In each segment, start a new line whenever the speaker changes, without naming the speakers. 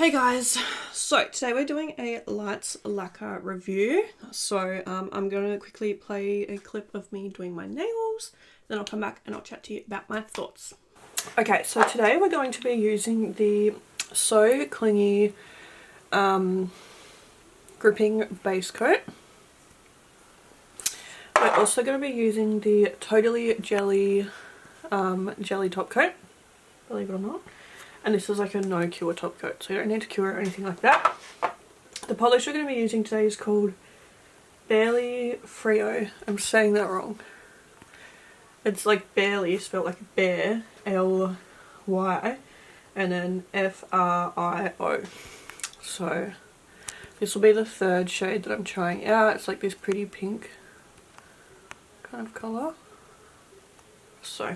Hey guys, so today we're doing a Lights Lacquer review. So I'm going to quickly play a clip of me doing my nails, then I'll come back and I'll chat to you about my thoughts. Okay, so today we're going to be using the So Clingy gripping base coat. We're also going to be using the Totally Jelly jelly top coat, believe it or not. And this is like a no cure top coat, so you don't need to cure it or anything like that. The polish we're going to be using today is called Barely Frio. I'm saying that wrong. It's like barely spelled like bear, L-Y, and then F-R-I-O. So this will be the third shade that I'm trying out. It's like this pretty pink kind of colour. So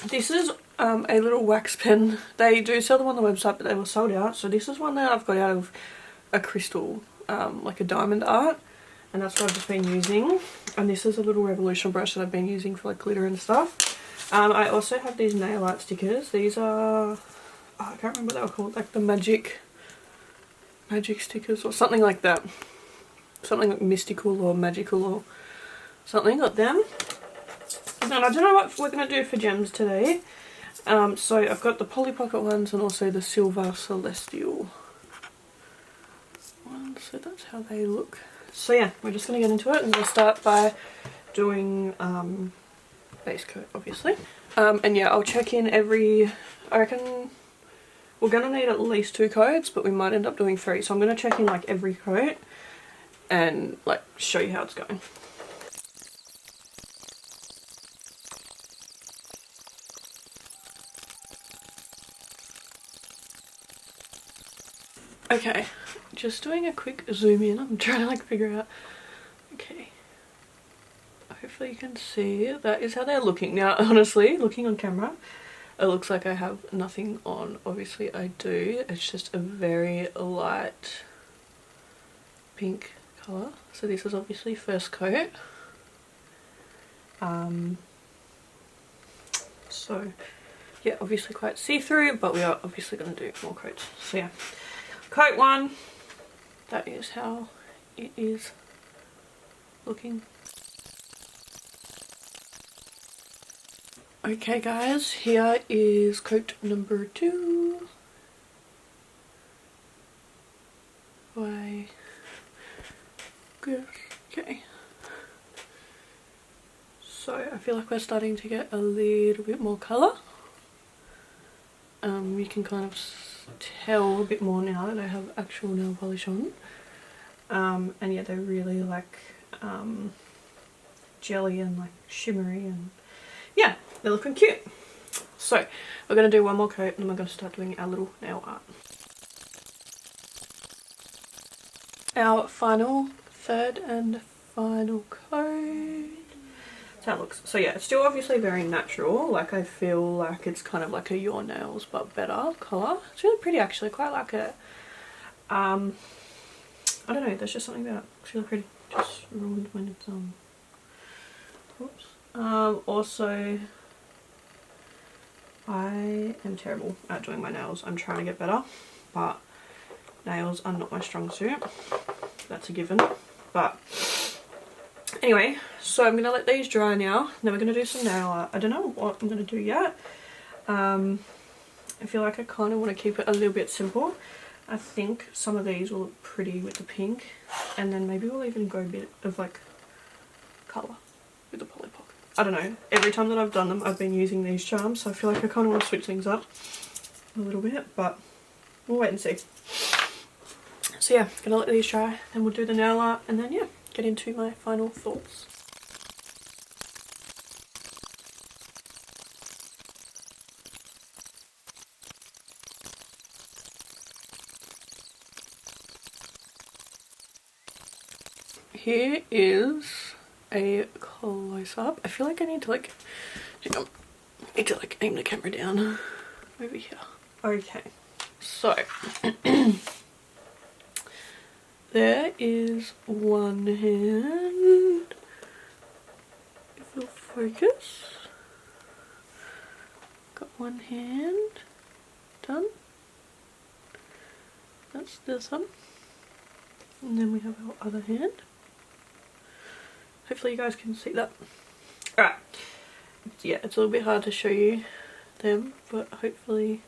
this is a little wax pen. They do sell them on the website, but they were sold out. So this is one that I've got out of a crystal, like a diamond art, and that's what I've just been using. And this is a little revolution brush that I've been using for like glitter and stuff. I also have these nail art stickers. These are, I can't remember what they were called, like the magic stickers or something like that. Something like mystical or magical or something. Got them. And I don't know what we're going to do for gems today. So I've got the Polly Pocket ones and also the Silver Celestial ones. So that's how they look. So yeah, we're just going to get into it, and we'll start by doing base coat, obviously. And yeah, I'll check in every, I reckon we're going to need at least 2 coats, but we might end up doing 3. So I'm going to check in like every coat and like show you how it's going. Okay, just doing a quick zoom in. I'm trying to like figure out, okay, hopefully you can see, that is how they're looking. Now honestly, looking on camera, it looks like I have nothing on. Obviously I do. It's just a very light pink colour. So this is obviously first coat. So yeah, obviously quite see-through, but we are obviously going to do more coats. So yeah. Coat 1, that is how it is looking. Okay guys, here is coat number 2. Why? Good. Okay. So I feel like we're starting to get a little bit more colour. You can kind of tell a bit more now that I have actual nail polish on. And yeah, they're really like jelly and like shimmery, and yeah, they're looking cute. So we're going to do one more coat and then we're going to start doing our little nail art. Our third and final coat. That's how it looks. So yeah, it's still obviously very natural. Like I feel like it's kind of like a Your Nails but better colour. It's really pretty actually, quite like it. I don't know, there's just something about it. It's really pretty. Just ruined my thumb. Oops. Also, I am terrible at doing my nails. I'm trying to get better, but nails are not my strong suit. That's a given. But anyway, so I'm going to let these dry now. Then we're going to do some nail art. I don't know what I'm going to do yet. I feel like I kind of want to keep it a little bit simple. I think some of these will look pretty with the pink. And then maybe we'll even go a bit of like colour with the Polly Pocket. I don't know. Every time that I've done them, I've been using these charms. So I feel like I kind of want to switch things up a little bit. But we'll wait and see. So yeah, going to let these dry. Then we'll do the nail art. And then yeah, get into my final thoughts. Here is a close-up. I feel like I need to like, hang on, I need to like aim the camera down over here. Okay, so there is one hand, if you'll focus, got one hand done. That's this one. And then we have our other hand. Hopefully you guys can see that. Alright. Yeah, it's a little bit hard to show you them, but hopefully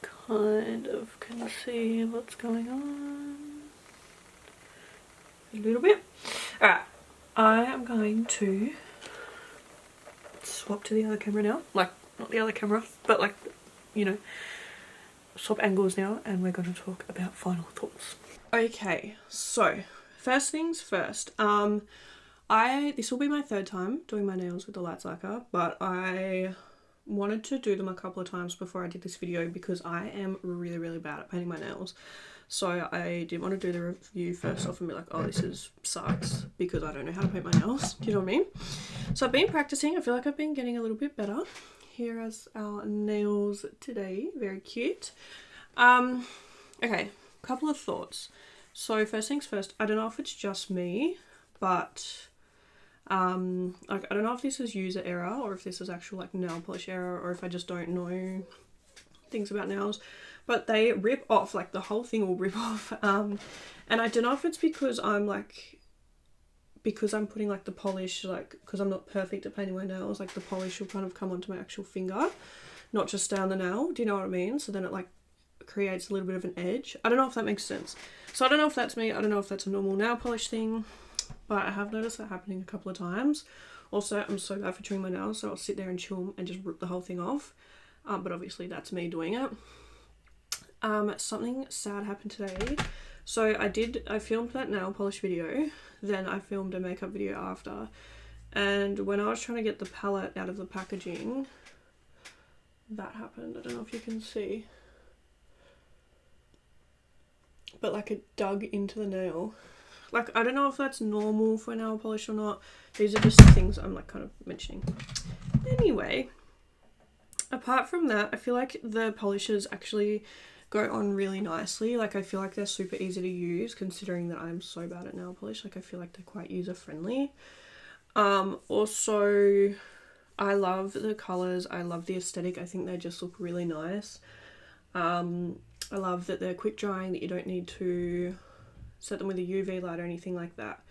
kind of can see what's going on a little bit. Alright, I am going to swap to the other camera now. Like, not the other camera, but like, you know, swap angles now, and we're going to talk about final thoughts. Okay, so first things first. This will be my third time doing my nails with the Lights Lacquer, but I wanted to do them a couple of times before I did this video because I am really bad at painting my nails. So I didn't want to do the review first off and be like, oh, this sucks, because I don't know how to paint my nails. Do you know what I mean? So I've been practicing. I feel like I've been getting a little bit better. Here is our nails today. Very cute. Okay, couple of thoughts. So first things first, I don't know if it's just me, but like, I don't know if this is user error or if this is actual like nail polish error, or if I just don't know things about nails, but they rip off, like the whole thing will rip off. And I don't know if it's because I'm putting like the polish, like, because I'm not perfect at painting my nails, like the polish will kind of come onto my actual finger, not just down the nail. Do you know what I mean? So then it like creates a little bit of an edge. I don't know if that makes sense. So I don't know if that's me. I don't know if that's a normal nail polish thing, but I have noticed that happening a couple of times. Also, I'm so bad for chewing my nails, so I'll sit there and chew them and just rip the whole thing off. But obviously that's me doing it. Something sad happened today. So I filmed that nail polish video, then I filmed a makeup video after, and when I was trying to get the palette out of the packaging, that happened. I don't know if you can see, but like it dug into the nail. Like, I don't know if that's normal for nail polish or not. These are just things I'm like kind of mentioning. Anyway, apart from that, I feel like the polishes actually go on really nicely. Like, I feel like they're super easy to use, considering that I'm so bad at nail polish. Like, I feel like they're quite user friendly. Also, I love the colours. I love the aesthetic. I think they just look really nice. I love that they're quick drying, that you don't need to set them with a UV light or anything like that.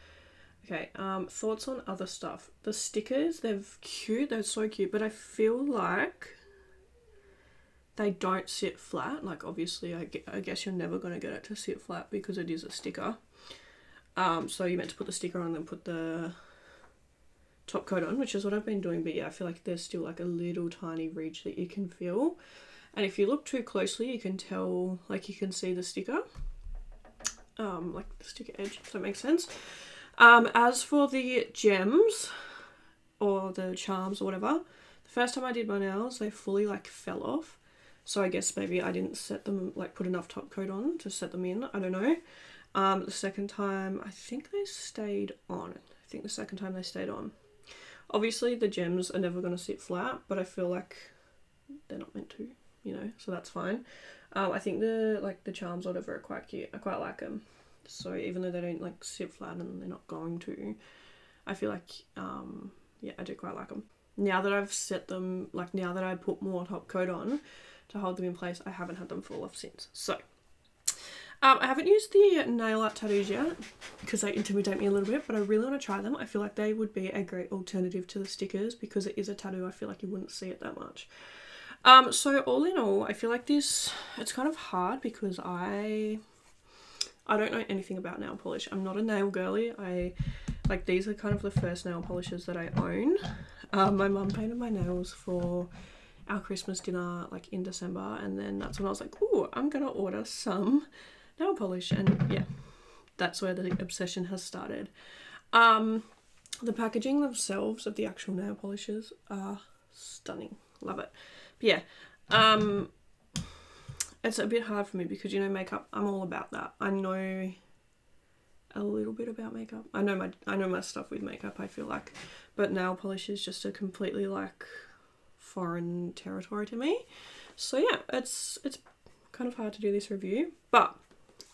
Okay, thoughts on other stuff. The stickers, they're cute. They're so cute, but I feel like they don't sit flat. Like, obviously, I guess you're never going to get it to sit flat because it is a sticker. So you're meant to put the sticker on and then put the top coat on, which is what I've been doing. But yeah, I feel like there's still like a little tiny ridge that you can feel. And if you look too closely, you can tell, like, you can see the sticker. Like the sticker edge, if that makes sense. As for the gems, or the charms or whatever, the first time I did my nails, they fully like fell off. So I guess maybe I didn't set them, like put enough top coat on to set them in. I don't know. The second time, I think they stayed on. I think the second time they stayed on. Obviously, the gems are never going to sit flat, but I feel like they're not meant to, you know, so that's fine. I think the charms or whatever are quite cute. I quite like them. So even though they don't like sit flat and they're not going to, I feel like, yeah, I do quite like them. Now that I've set them, like now that I put more top coat on to hold them in place, I haven't had them fall off since. So, I haven't used the nail art tattoos yet because they intimidate me a little bit, but I really want to try them. I feel like they would be a great alternative to the stickers because it is a tattoo. I feel like you wouldn't see it that much. So all in all, I feel like it's kind of hard because I don't know anything about nail polish. I'm not a nail girly. Like, these are kind of the first nail polishes that I own. My mum painted my nails for our Christmas dinner, like in December, and then that's when I was like, ooh, I'm gonna order some nail polish, and yeah, that's where the obsession has started. The packaging themselves of the actual nail polishes are stunning. Love it. But yeah, it's a bit hard for me because, you know, makeup, I'm all about that. I know a little bit about makeup. I know my stuff with makeup, I feel like, but nail polish is just a completely like foreign territory to me. So yeah, it's kind of hard to do this review, but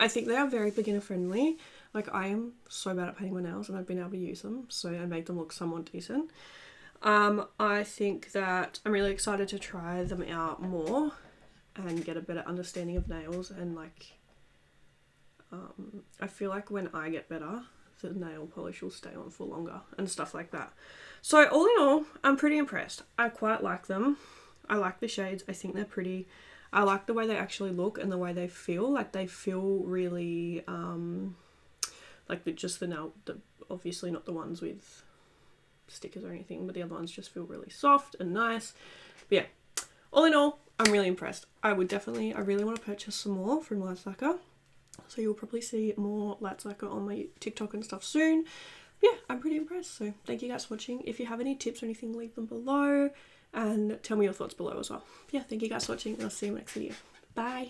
I think they are very beginner friendly. Like, I am so bad at painting my nails and I've been able to use them, so I make them look somewhat decent. I think that I'm really excited to try them out more. and get a better understanding of nails, and like I feel like when I get better, the nail polish will stay on for longer and stuff like that. So all in all, I'm pretty impressed. I quite like them. I like the shades. I think they're pretty. I like the way they actually look and the way they feel. Like they feel really like just the nail, obviously not the ones with stickers or anything, but the other ones just feel really soft and nice. But yeah, all in all, I'm really impressed. I really want to purchase some more from Lights Lacquer. So you'll probably see more Lights Lacquer on my TikTok and stuff soon. Yeah, I'm pretty impressed. So thank you guys for watching. If you have any tips or anything, leave them below and tell me your thoughts below as well. Yeah, thank you guys for watching and I'll see you in the next video. Bye.